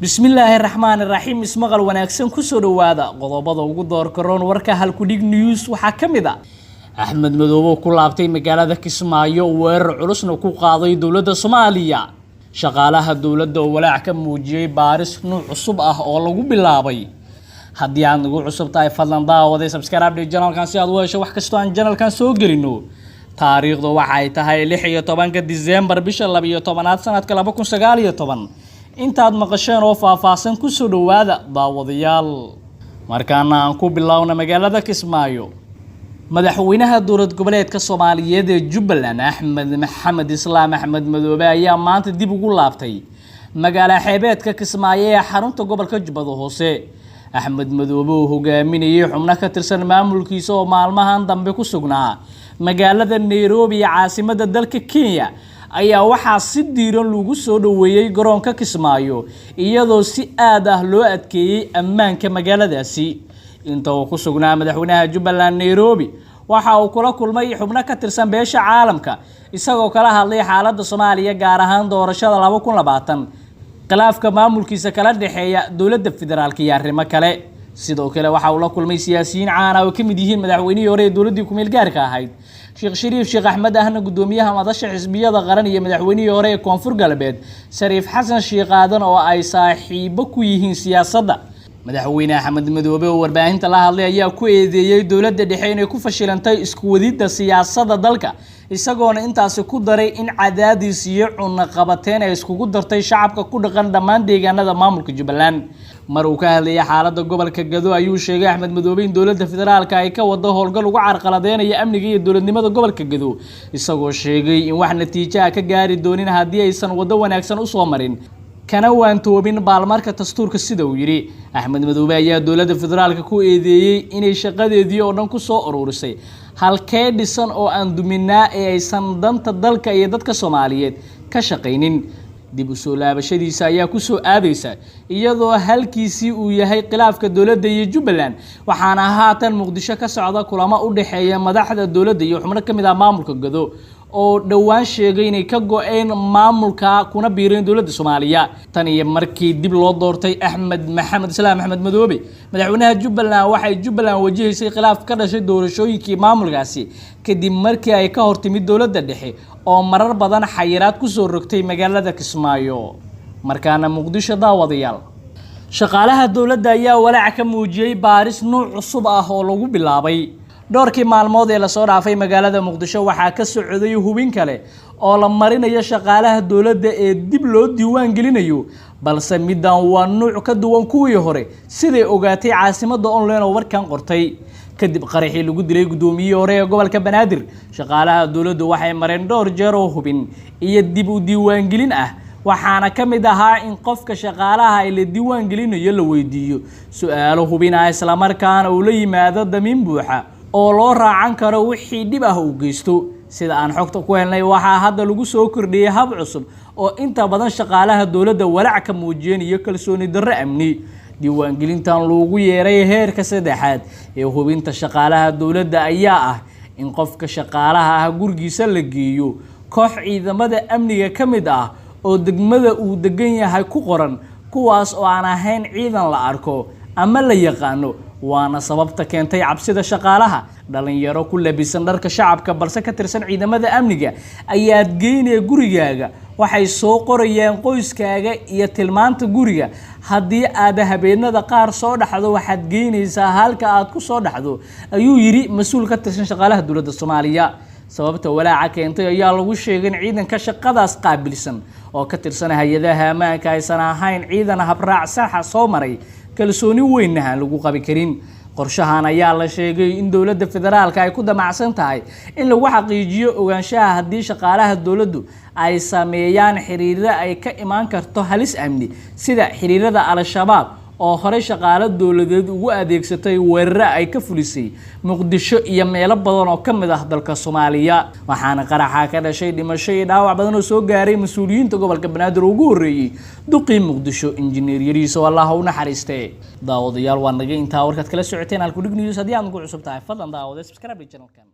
bismillaahi raxmaani raxiim ismaqal wanaagsan ku soo dhawaada qodobada ugu door karoon warka halkudhig news waxaa ka mid ah Axmed Madoobe ku laabtay magaalada Kismaayo weerar culusna ku qaaday dawladda Soomaaliya shaqaalaha dawladda oo walaac ka muujiyay baaris nooc cusub ah oo lagu bilaabay haddii aad nagu cusub tahay fadlan daawada subscribe channelkan si aad u hesho wax kasta aan channelkan soo gelino taariikhdu waxay tahay 16 December bisha 12 sanadka 2019 intaad maqasheen oo faahfaahsan ku soo dhawaada daawadayaal markaana aan ku bilowna magaalada Kismaayo madaxweynaha dowlad goboleedka Soomaaliyeed ee Jubbaland Axmed Maxamed Islaam Axmed Madoobe ayaa maanta dib ugu laabtay magaalada xeebeedka Kismaayo ee xarunta gobolka Jubbada Hoose Axmed Madoobe oo hogaaminayay xubno ka tirsan maamulkiisa oo maalmahan dambe ku sugnaa magaalada Nairobi ee caasimadda dalka Kenya ayaa waxaa si diiran lagu soo dhaweeyay garoonka Kismaayo iyadoo si aad ah loo adkeeyay ammaanka magaaladaasi inta uu ku sugnaa madaxweynaha Jubbaland Nairobi waxa uu kula kulmay xubno ka tirsan beesha caalamka isagoo kala hadlay xaaladda Soomaaliya gaar ahaan doorashada 2020 khilaafka maamulkiisa kala dhaxeeya dawladda federaalka iyo arrimo kale sidoo kale waxa uu la kulmay siyaasiyiin caan ah oo kamid yihiin madaxweynihii hore ee dawladda ku meel gaarka ahayd Sheekh Shariif Sheekh Ahmed ahna gudoomiyaha madasha xisbiyada qaran iyo madaxweynihii hore ee Koonfur Galbeed Shariif Xasan Sheekh Aadan oo ay saaxiibo ku yihiin siyaasadda madaxweyne Axmed Madoobe oo warbaahinta la hadlay ayaa ku eedeeyay dawladda dhexe inay ku fashilantay isku wadida siyaasadda dalka isagoona intaas ku daray in cadaadis iyo cunaqabateen ay iskugu dartay shacabka ku dhaqan dhammaan deegaanada maamulka Jubbaland mar uu ka hadlay xaaladda gobolka Gado ayuu sheegay Axmed Madoobe in dawladda federaalka ay ka wado howlgal ugu carqaladeynaya amniga iyo dawladnimada gobolka Gado isagoo sheegay in wax natiijo ah ka gaari doonin haddii aysan wado wanaagsan u soo marin kana waantoobin baalmarka dastuurka sida uu yiri Axmed Madoobe ayaa dawladda federaalka ku eedeeyay inay shaqadeedii oo dhan ku soo ururisay halkee dhisan oo aan duminaa ee aysan danta dalka iyo dadka Soomaaliyeed ka shaqeynin dib u soo laabashadiisa ayaa ku soo aadaysa iyadoo halkiisii uu yahay khilaafka dawladda iyo Jubbaland waxaana haatan Muqdisho ka socda kulamo u dhaxeeya madaxda dawladda iyo xubno kamid ah maamulka Gado oo dhawaan sheegay inay ka go'een maamulka kuna biireen dawladda Soomaaliya tan iyo markii dib loo doortay Axmed Maxamed Islaam Axmed Madoobe madaxweynaha Jubbaland waxay Jubbaland wajahaysay khilaaf ka dhashay doorashooyinkii maamulkaasi kadib markii ay ka hortimid dawladda dhexe oo marar badan xayiraad ku soo rogtay magaalada Kismaayo markaana Muqdisho daawadayaal shaqaalaha dawladda ayaa walaac ka muujiyay baaris nooc cusub ah oo lagu bilaabay doorkii maalmood ee la soo dhaafay magaalada Muqdisho waxaa ka socday hubin kale oo la marinayo shaqaalaha dawladda ee dib loo diiwaan gelinayo balse midan waa nooc ka duwan kuwii hore siday ogaatay caasimadda online oo warkan qortay kadib qaraxii lagu dilay gudoomiyihii hore ee gobolka Banaadir shaqaalaha dawladdu waxay mareen dhowr jeer oo hubin iyo dib u diiwaan gelin ah waxaana kamid ahaa in qofka shaqaalaha ay la diiwaan gelinayo la weydiiyo su'aalo hubin ah isla markaana uu la yimaado damiin buuxa oo loo raacan karo wixii dib ah uu geysto sida aan xogta ku helnay waxa hadda lagu soo kordhiyay hab cusub oo inta badan shaqaalaha dawladda walaac ka muujiyeen iyo kalsooni darro amni diiwaan gelintan loogu yeeray heerka saddexaad ee hubinta shaqaalaha dawladda ayaa ah in qofka shaqaalaha ah gurigiisa la geeyo koox ciidamada amniga kamid ah oo degmada uu degan yahay ku qoran kuwaas oo aan ahayn ciidan la arko ama la yaqaano waana sababta keentay cabsida shaqaalaha dhalinyaro ku labisan dharka shacabka balse ka tirsan ciidamada amniga ayaa geynaya gurigaaga waxay soo qorayaan qoyskaaga iyo tilmaanta guriga haddii aad habeenada qaar soo dhaxdo waxaad geynaysaa halka aad ku soo dhaxdo ayuu yiri mas'uul ka tirsan shaqaalaha dawladda Soomaaliya sababta walaaca keentay ayaa lagu sheegay in ciidanka shaqadaas qaabilsan oo ka tirsan hay'adaha ammaanka aysan ahayn ciidan habraac sax ah soo maray kalsooni weyn ah lagu qabi karin qorshahan ayaa la sheegay in dawladda federaalka ay ku damacsan tahay in lagu xaqiijiyo ogaanshaha haddii shaqaalaha dawladdu ay sameeyaan xiriirada ay ka imaan karto halis amni sida xiriirada Al-Shabaab oo hore shaqaale dawladeed ugu adeegsatay weerar ay ka fulisay Muqdisho iyo meelo badan oo kamid ah dalka Soomaaliya waxaana qaraxa ka dhashay dhimasho iyo dhaawac badan oo soo gaaray mas'uuliyiinta gobolka Banaadir ugu horeeyay duqii Muqdisho injineer Yariiso Allah u naxariistay daawadayaal waa naga inta warkad kala socoteen halkudhig news haddii aad ugu cusub tahay fadlan daawada subscribe channelkan